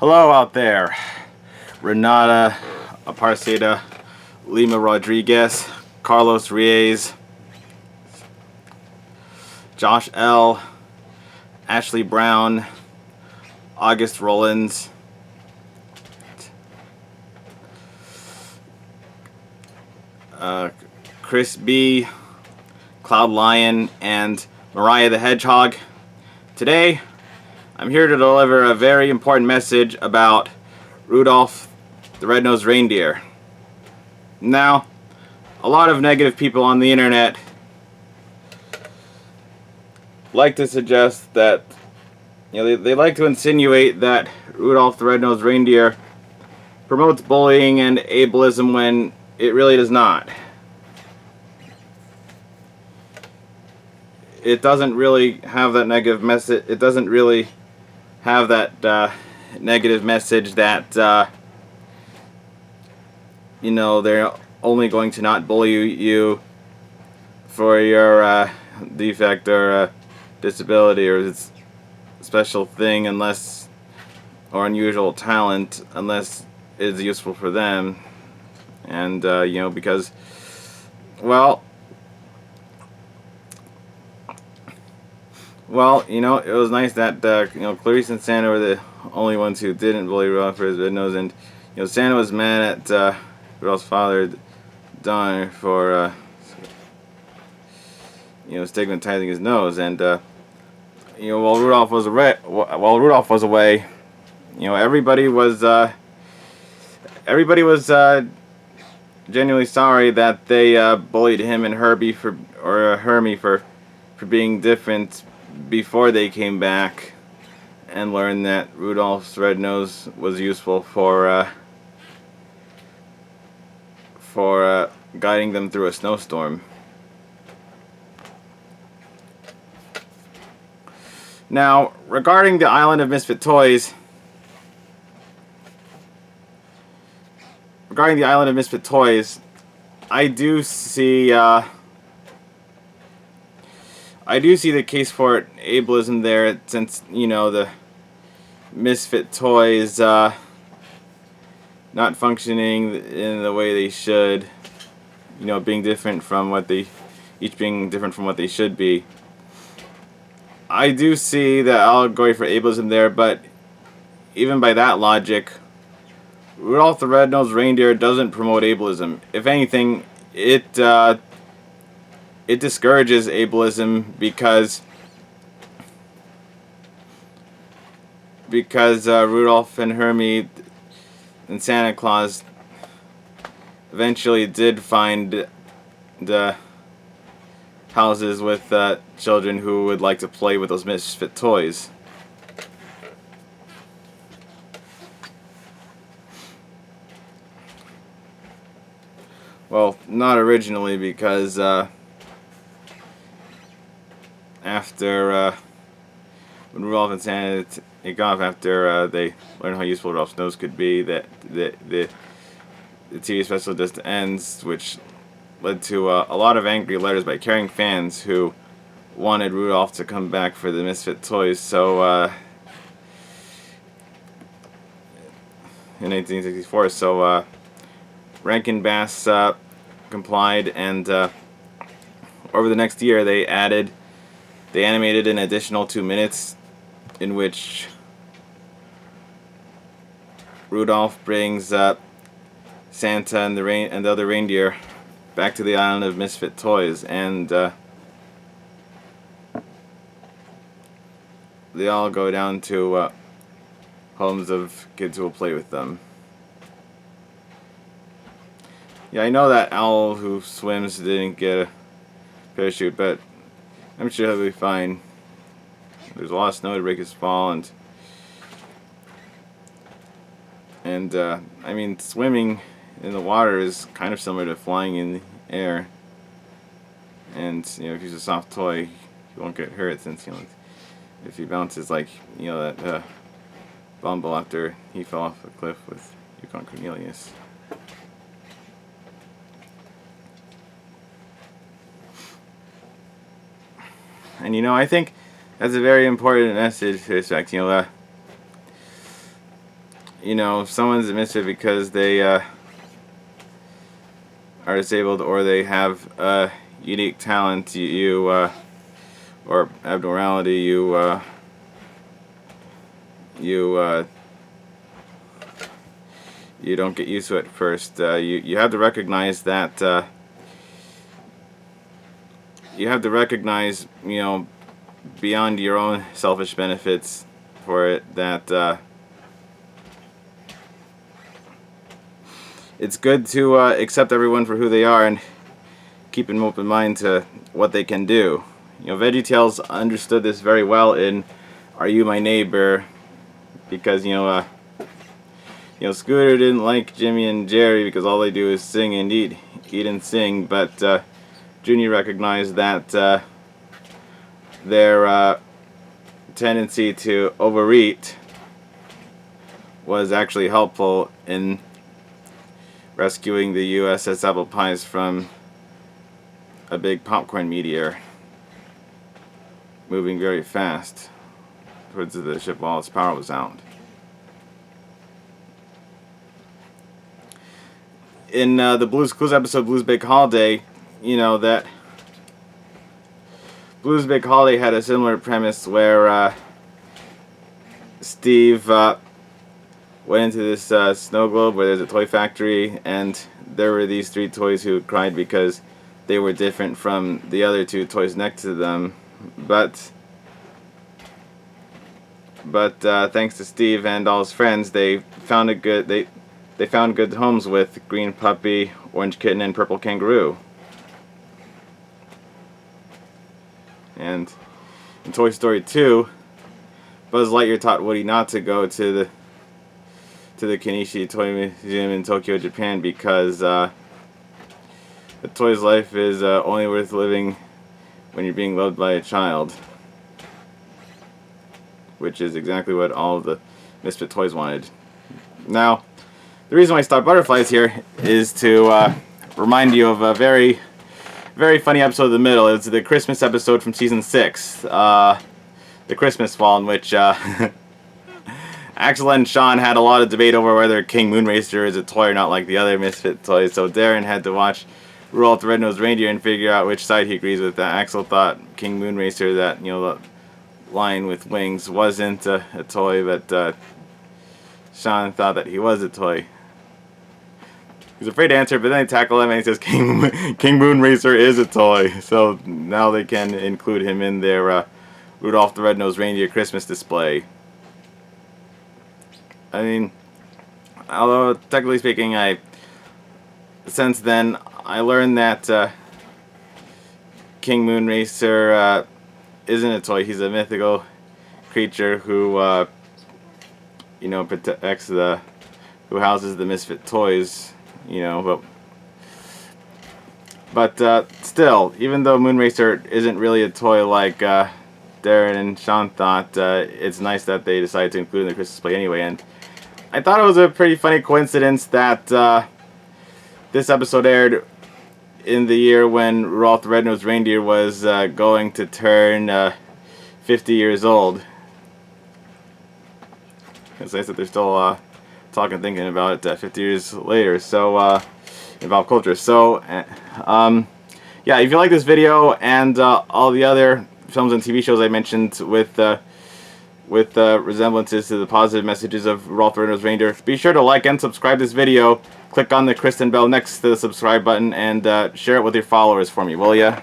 Hello out there, Renata Aparceda, Lima Rodriguez, Carlos Reyes, Josh L., Ashley Brown, August Rollins, Chris B., Cloud Lion, and Mariah the Hedgehog. Today, I'm here to deliver a very important message about Rudolph the Red-Nosed Reindeer. Now, a lot of negative people on the internet like to suggest that, they like to insinuate that Rudolph the Red-Nosed Reindeer promotes bullying and ableism when it really does not. It doesn't really have that negative message. It doesn't really have that negative message that they're only going to not bully you for your defect or disability or special thing or unusual talent unless it's useful for them. And because it was nice that Clarice and Santa were the only ones who didn't bully Rudolph for his red nose, and Santa was mad at Rudolph's father, Don, for stigmatizing his nose, and while Rudolph was away, everybody was genuinely sorry that they bullied him and Hermie for being different before they came back and learned that Rudolph's red nose was useful for guiding them through a snowstorm. Now, regarding the island of Misfit Toys, I do see the case for ableism there, since the Misfit Toys not functioning in the way they should, being different from what they should be. I do see the allegory for ableism there, but even by that logic, Rudolph the Red-Nosed Reindeer doesn't promote ableism. If anything, it discourages ableism because Rudolph and Hermie and Santa Claus eventually did find the houses with children who would like to play with those Misfit Toys. Well, not originally, because after when Rudolph and Santa take off, after they learn how useful Rudolph's nose could be, that the TV special just ends, which led to a lot of angry letters by caring fans who wanted Rudolph to come back for the Misfit Toys. So in 1964, Rankin Bass complied, and over the next year they animated an additional 2 minutes in which Rudolph brings Santa and the other reindeer back to the island of Misfit Toys, and they all go down to homes of kids who will play with them. Yeah, I know that owl who swims didn't get a parachute, but I'm sure he'll be fine. There's a lot of snow to break his fall, and I mean, swimming in the water is kind of similar to flying in the air. And if you use a soft toy, you won't get hurt, since if he bounces like that Bumble after he fell off a cliff with Yukon Cornelius. And I think that's a very important message to respect. you know, if someone's a misfit because they are disabled or they have a unique talent, or abnormality, you don't get used to it first. You have to recognize that. You have to recognize, you know, beyond your own selfish benefits for it, that it's good to accept everyone for who they are and keep an open mind to what they can do. You know, VeggieTales understood this very well in "Are You My Neighbor?" because you know, Scooter didn't like Jimmy and Jerry because all they do is sing and eat and sing, but Junior recognized that their tendency to overeat was actually helpful in rescuing the USS Apple Pies from a big popcorn meteor moving very fast towards the ship while its power was out. In the Blue's Clues episode, Blue's Big Holiday, you know, that Blue's Big Holiday had a similar premise where Steve went into this snow globe where there's a toy factory, and there were these 3 toys who cried because they were different from the other 2 toys next to them. But thanks to Steve and all his friends, they found they found good homes with Green Puppy, Orange Kitten, and Purple Kangaroo. And in Toy Story 2, Buzz Lightyear taught Woody not to go to the Kanishi Toy Museum in Tokyo, Japan, because a toy's life is only worth living when you're being loved by a child, which is exactly what all of the Misfit Toys wanted. Now, the reason why I start Butterflies here is to remind you of a very, very funny episode of the middle. It's the Christmas episode from season 6, the Christmas Fall, in which Axel and Sean had a lot of debate over whether King Moonracer is a toy or not, like the other Misfit toys. So Darren had to watch Rudolph the Red-Nosed Reindeer and figure out which side he agrees with. Axel thought King Moonracer, that, you know, the lion with wings, wasn't a toy, but Sean thought that he was a toy. He's afraid to answer, but then they tackle him and he says King Moonracer is a toy. So now they can include him in their Rudolph the Red-Nosed Reindeer Christmas display. I mean, although technically speaking, since then I learned that King Moonracer isn't a toy. He's a mythical creature who, you know, protects who houses the Misfit Toys. You know, but still, even though Moonracer isn't really a toy like Darren and Sean thought, it's nice that they decided to include it in the Christmas display anyway. And I thought it was a pretty funny coincidence that this episode aired in the year when Rudolph the Red-Nosed Reindeer was going to turn 50 years old. It's nice that they're still talking, thinking about it 50 years later. So in pop culture. So yeah, if you like this video and all the other films and TV shows I mentioned with resemblances to the positive messages of Rudolph the Red-Nosed Reindeer, be sure to like and subscribe this video. Click on the Kristen bell next to the subscribe button and share it with your followers for me, will ya?